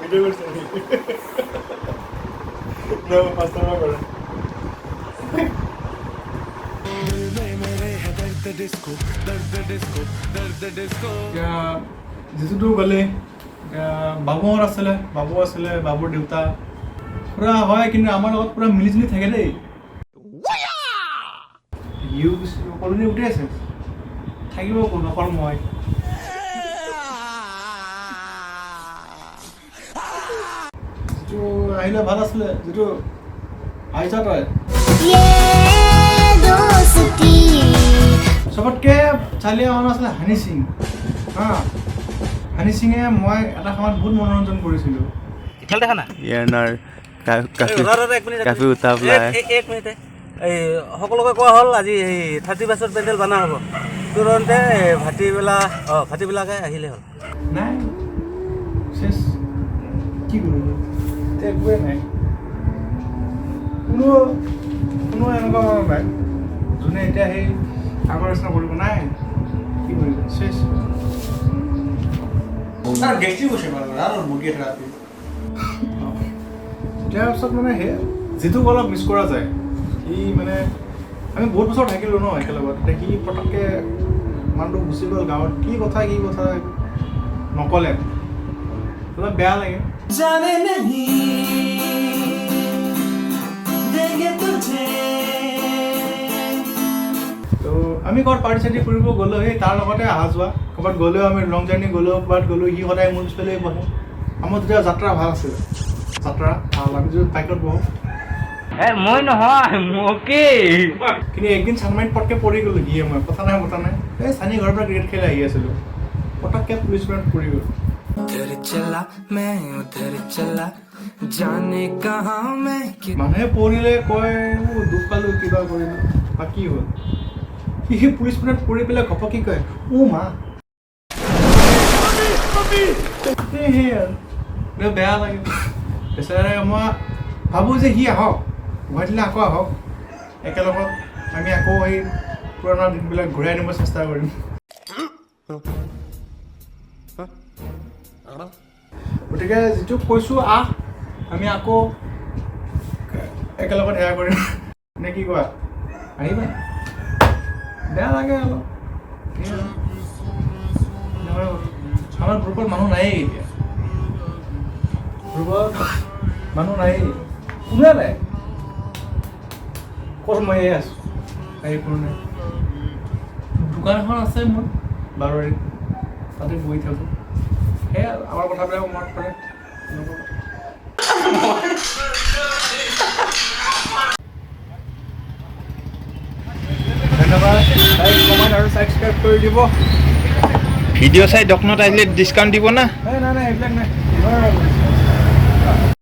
Video' কৰিছে পাঁচটা কৰে যিটো গ'লে বাবুহঁত আছিলে বাবুৰ দেউতা পুৰা হয়, কিন্তু আমাৰ লগত পুৰা মিলি জুলি থাকে দেই। কলনি উঠি আছে, থাকিব কোন অকল মই। যিটো আহিলে ভাল আছিলে, যিটো আহিছা তই চবতকে চালিয়া মানুহ আছিলে হানি সিং। হানি সিঙে মই এটা সময়ত বহুত মনোৰঞ্জন কৰিছিলোঁ। সকলোকে কোৱা হ'ল আজি এই 31st পেণ্ডেল বনা হ'ব, তুৰন্তে ভাটিবিলাকে আহিলে হ'ল। নাই শেষ কি কৰিব, একোৱে নাই। কোনো এনেকুৱা মানুহ নাই যোনে এতিয়া সেই আগৰ নিচিনা কৰিব। নাই কি কৰিব, শেষ তাৰ গেষ্টি গৈছে মানে আৰু মুৰ্গী এটা ৰাতি। তাৰ পিছত মানে সেই যিটো অলপ মিছ কৰা যায়, সি মানে আমি বহুত বছৰ থাকিলোঁ ন একেলগত, এতিয়া সি পটককৈ মানুহটো গুচি গ'ল গাঁৱত। কি কথা নক'লে, অলপ বেয়া লাগে। তো আমি ক'ৰবাত পাৰ্টি চাৰ্টি কৰিব গ'লেও সেই তাৰ লগতে অহা যোৱা, ক'ৰবাত গ'লেও আমি লং জাৰ্ণি গ'লেও ক'ৰবাত গ'লেও সি সদায় মোৰ পিছফালে বহে। আমাৰ যেতিয়া যাত্ৰা ভাল আছিলে, আমি যদি বাইকত বহোঁ মই নহয় মোকে, কিন্তু একদিন চানমাৰিত পটকৈ পৰি গ'লো। সিয়ে মই কথা নাই মতা নাই, এই চানি ঘৰৰ পৰা ক্ৰিকেট খেলি আহি আছিলোঁ, পটককৈ পুলিচ বেৰত পৰি গ'ল। মানুহে পৰিলে কয় দুখ পালোঁ কিবা কৰিলোঁ, বা কি হ'ল। সি পুলিচ বেৰত পৰি পেলাই ঘপকি কয় মা। বেয়া লাগে বেচাৰে। মই ভাবোঁ যে সি আহক, গুৱাহাটীলৈ আকৌ আহক, একেলগত আমি আকৌ সেই পুৰণা দিনবিলাক ঘূৰাই আনিব চেষ্টা কৰিম। গতিকে যিটো কৈছোঁ আমি আকৌ একেলগত সেয়া কৰিম নে কি কোৱা? আহিবা। বেয়া লাগে অলপ, আমাৰ গ্ৰুপত মানুহ নায়েই এতিয়া, কোনোৱে নাই। ক'ত মই আছোঁ আহি কোনো নাই। দোকান এখন আছে মোৰ বাৰৰিত, তাতে বহি থাকোঁ। সেয়া আমাৰ কথাবিলাক মনত পৰে। ধন্যবাদ, লাইক কমেণ্ট আৰু ছাবস্ক্ৰাইব কৰি দিব। ভিডিঅ' চাই দোকানত আহিলে ডিছকাউণ্ট দিব না? নাই এইবিলাক নাই।